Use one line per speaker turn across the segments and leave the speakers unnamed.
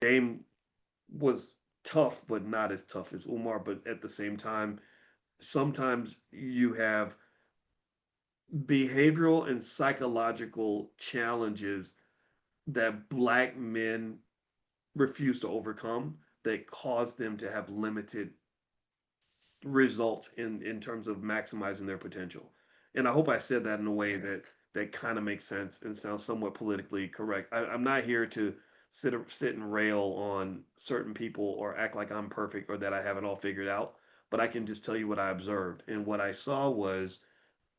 Dame was tough, but not as tough as Umar. But at the same time, sometimes you have behavioral and psychological challenges that black men refuse to overcome that cause them to have limited results in terms of maximizing their potential. And I hope I said that in a way that kind of makes sense and sounds somewhat politically correct. I'm not here to sit and rail on certain people or act like I'm perfect or that I have it all figured out, but I can just tell you what I observed. And what I saw was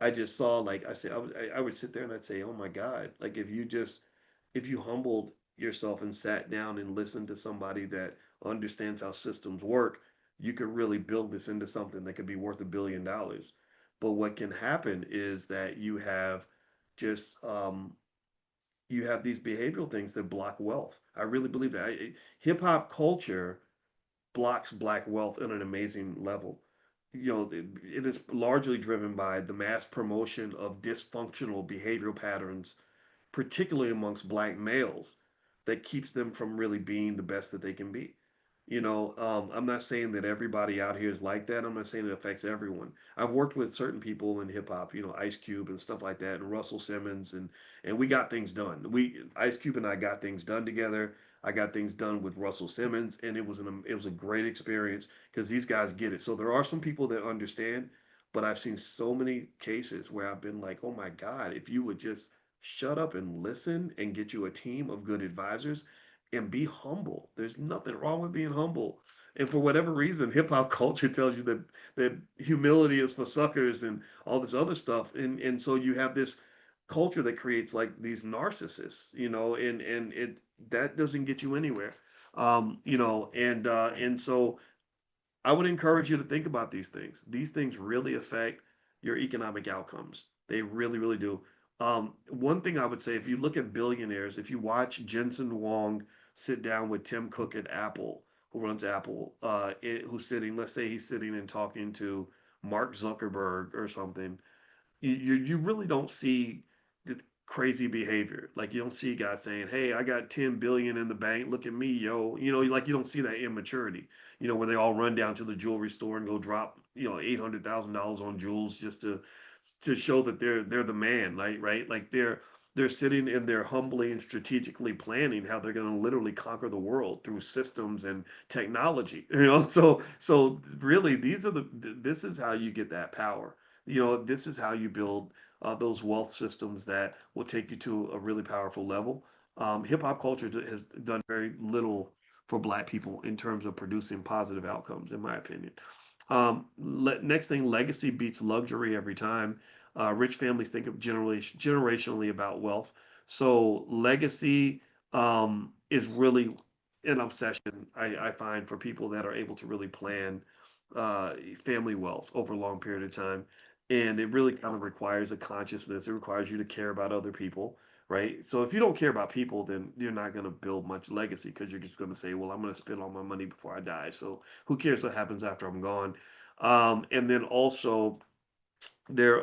I just saw, like I said, I would sit there and I'd say, oh my God, like if you humbled yourself and sat down and listened to somebody that understands how systems work, you could really build this into something that could be worth $1 billion. But what can happen is that just you have these behavioral things that block wealth. I really believe that. Hip hop culture blocks black wealth at an amazing level. It is largely driven by the mass promotion of dysfunctional behavioral patterns, particularly amongst black males, that keeps them from really being the best that they can be. I'm not saying that everybody out here is like that. I'm not saying it affects everyone. I've worked with certain people in hip hop, Ice Cube and stuff like that, and Russell Simmons, and we got things done. We Ice Cube and I got things done together. I got things done with Russell Simmons, and it was a great experience because these guys get it. So there are some people that understand, but I've seen so many cases where I've been like, oh my God, if you would just shut up and listen and get you a team of good advisors and be humble. There's nothing wrong with being humble. And for whatever reason, hip hop culture tells you that humility is for suckers and all this other stuff. And so you have this culture that creates like these narcissists, and it that doesn't get you anywhere. And so I would encourage you to think about these things. These things really affect your economic outcomes. They really, really do. One thing I would say, if you look at billionaires, if you watch Jensen Huang sit down with Tim Cook at Apple, who runs Apple, who's sitting, let's say he's sitting and talking to Mark Zuckerberg or something, you really don't see the crazy behavior. Like you don't see guys saying, "Hey, I got 10 billion in the bank. Look at me, yo." Like you don't see that immaturity. Where they all run down to the jewelry store and go drop, $800,000 on jewels just to show that they're the man, right? Like they're sitting and they're humbly and strategically planning how they're going to literally conquer the world through systems and technology. So really this is how you get that power. This is how you build those wealth systems that will take you to a really powerful level. Hip hop culture has done very little for black people in terms of producing positive outcomes, in my opinion. Next thing, legacy beats luxury every time. Rich families think of generationally about wealth. So legacy is really an obsession, I find, for people that are able to really plan family wealth over a long period of time. And it really kind of requires a consciousness. It requires you to care about other people, right? So if you don't care about people, then you're not going to build much legacy because you're just going to say, well, I'm going to spend all my money before I die. So who cares what happens after I'm gone? And then also there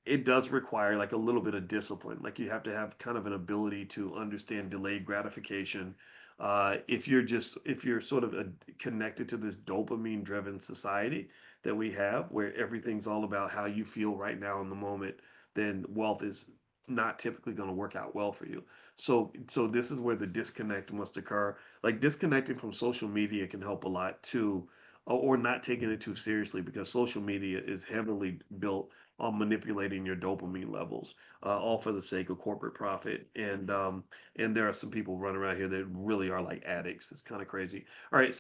it does require like a little bit of discipline. Like you have to have kind of an ability to understand delayed gratification. If you're sort of connected to this dopamine driven society that we have, where everything's all about how you feel right now in the moment, then wealth is not typically going to work out well for you. So this is where the disconnect must occur. Like disconnecting from social media can help a lot too, or not taking it too seriously because social media is heavily built on manipulating your dopamine levels, all for the sake of corporate profit. And there are some people running around here that really are like addicts. It's kind of crazy. All right.